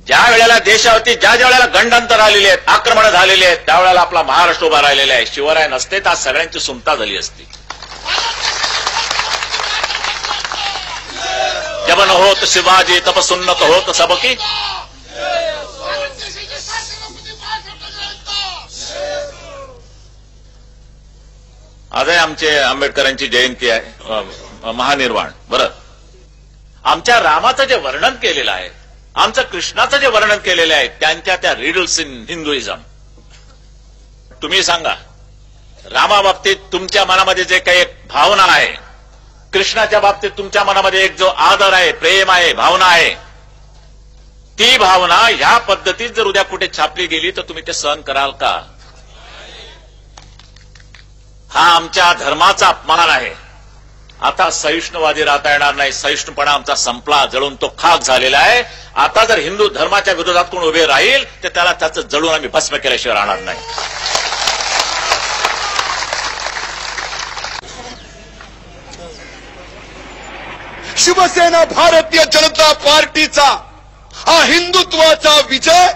ज्या वेळेला देशावरती ज्या वेळेला गंडांतर आलेली आहेत, आक्रमण झालेली आहेत, त्यावेळेला आपला महाराष्ट्र उभा राहिलेला आहे. शिवराय नसते तर आज सगळ्यांची सुमता झाली असती. जब न होत शिवाजी तब सुन्नत होत सबकी. आज आमचे आंबेडकरांची जयंती आहे, महानिर्वाण. बरं, आमच्या रामाचं जे वर्णन केलेलं आहे, आमचं कृष्णाचं जे वर्णन केलेलं आहे, त्यांच्या त्या रिडल्स इन हिंदुइझम. तुम्ही सांगा, रामाबाबतीत तुमच्या मनामध्ये जे काही भावना आहे, कृष्णाच्या बाबतीत तुमच्या मनामध्ये एक जो आदर आहे, प्रेम आहे, भावना आहे, ती भावना ह्या पद्धतीत जर उद्या कुठे छापली गेली तर तुम्ही ते सहन कराल का? हा आमच्या धर्माचा अपमान आहे. आता सहिष्णुवादी राहता येणार नाही. सहिष्णुपणा आमचा संपला, जळून तो खाक झालेला आहे. आता जर हिंदू धर्माच्या विरोधात कोण उभे राहील तर त्याला त्याचं जळून आम्ही भस्म केल्याशिवाय राहणार नाही. शिवसेना भारतीय जनता पार्टीचा हा हिंदुत्वाचा विजय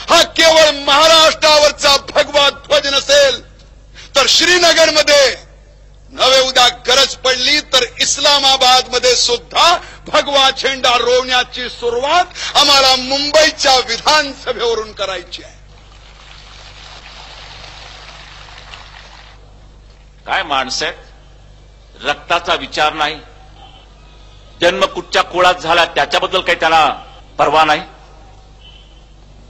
हा केवळ महाराष्ट्रावरचा भगवा ध्वज नसेल तर श्रीनगरमध्ये नवे उद्या गरज पडली तर इस्लामाबादमध्ये सुद्धा भगवा झेंडा रोवण्याची सुरुवात आम्हाला मुंबईच्या विधानसभेवरून करायची आहे. काय माणसं आहेत, रक्ताचा विचार नाही, जन्म कुठच्या कुळात झाला त्याच्याबद्दल काही त्याला पर्वा नाही.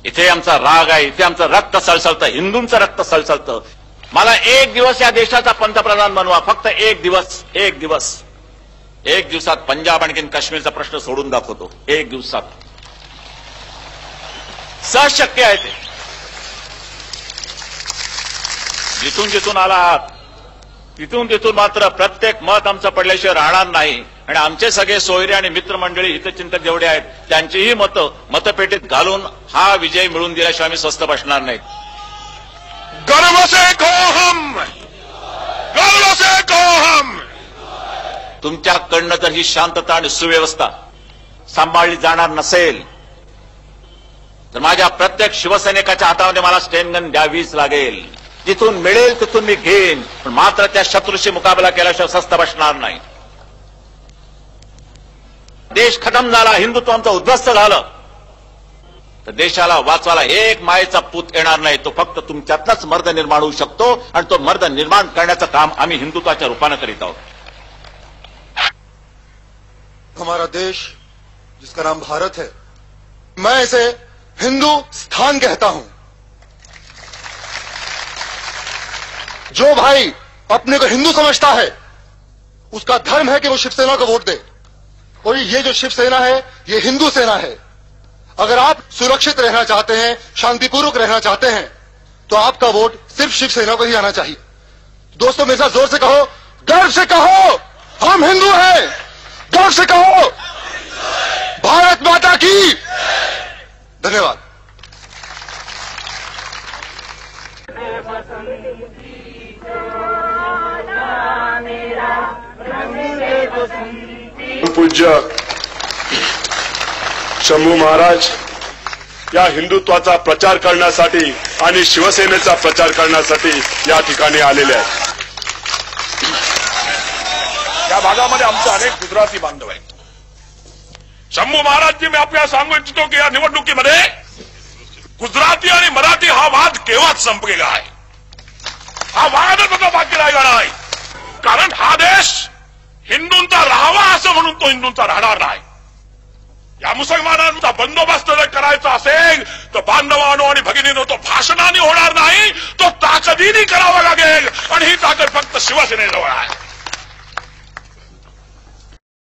इथे आमचा राग आहे, इथे आमचं रक्त सळसळतं, हिंदूंचं रक्त सळसळतं. मला एक दिवस या देशाचा पंतप्रधान बनवा, फक्त एक दिवस. एक दिवसात पंजाब आणखी काश्मीरचा प्रश्न सोडून दाखवतो. एक दिवसात सहज शक्य आहे ते. जिथून जिथून आला आहात तिथून मात्र प्रत्येक मत आमचं पडल्याशिवाय राहणार नाही. आणि आमचे सगळे सोयरे आणि मित्रमंडळी हितचिंतक जेवढे आहेत त्यांचीही मतपेटीत घालून हा विजय मिळवून दिल्याशिवाय आम्ही स्वस्थ बसणार नाहीत. गर्व से कहो हम, गर्व से कहो हम. तुमच्याकडनं जर ही शांतता आणि सुव्यवस्था सांभाळली जाणार नसेल तर माझ्या प्रत्येक शिवसैनिकाच्या हातामध्ये मला स्टेनगन द्यावीच लागेल. जिथून मिळेल तिथून मी घेईन, पण मात्र त्या शत्रूशी मुकाबला केल्याशिवाय स्वस्थ बसणार नाही. देश खतम झाला, हिंदुत्व आमचं उद्ध्वस्त झालं तर देशाला वाचवायला एक मायेचा पूत येणार नाही. तो फक्त तुमच्यातलाच मर्द निर्माण होऊ शकतो आणि तो मर्द निर्माण करण्याचं काम आम्ही हिंदुत्वाच्या रूपानं करीत आहोत. हमारा देश जिसका नाम भारत है, मैं इसे हिंदुस्तान कहता हूं. जो भाई अपने को हिंदू समझता है उसका धर्म है कि वो शिवसेना को वोट दे. और ये जो शिवसेना है ये हिंदू सेना है. अगर आप सुरक्षित रहना चाहते हैं, शांतिपूर्वक रहना चाहते हैं तो आपका वोट सिर्फ शिवसेना को ही आना चाहिए. दोस्तों मेरे साथ जोर से कहो, गर्व से कहो, हम हिंदू हैं. गर्व से कहो, भारत माता की. धन्यवाद. पूज्य शंभू महाराज या हिंदुत्वाचा प्रचार करण्यासाठी आणि शिवसेनेचा प्रचार करण्यासाठी या ठिकाणी आलेले आहेत. या भागामध्ये आमचे अनेक गुजराती बांधव आहेत. शंभू महाराजजी, मी आपल्याला सांगू इच्छितो की या निवडणुकीमध्ये गुजराती आणि मराठी हा वाद केव्हाच संपलेला आहे. हा वादच आता बाकी राहिला नाही. कारण हा देश हिंदूंचा राहावा असं म्हणून तो हिंदूंचा राहणार नाही. या मुसलमानांचा बंदोबस्त जर करायचा असेल तर बांधवांनो आणि भगिनींनो तो भाषणाने होणार नाही, तो ताकदीने करावा लागेल. आणि ही ताकद फक्त शिवसेनेजवळ आहे.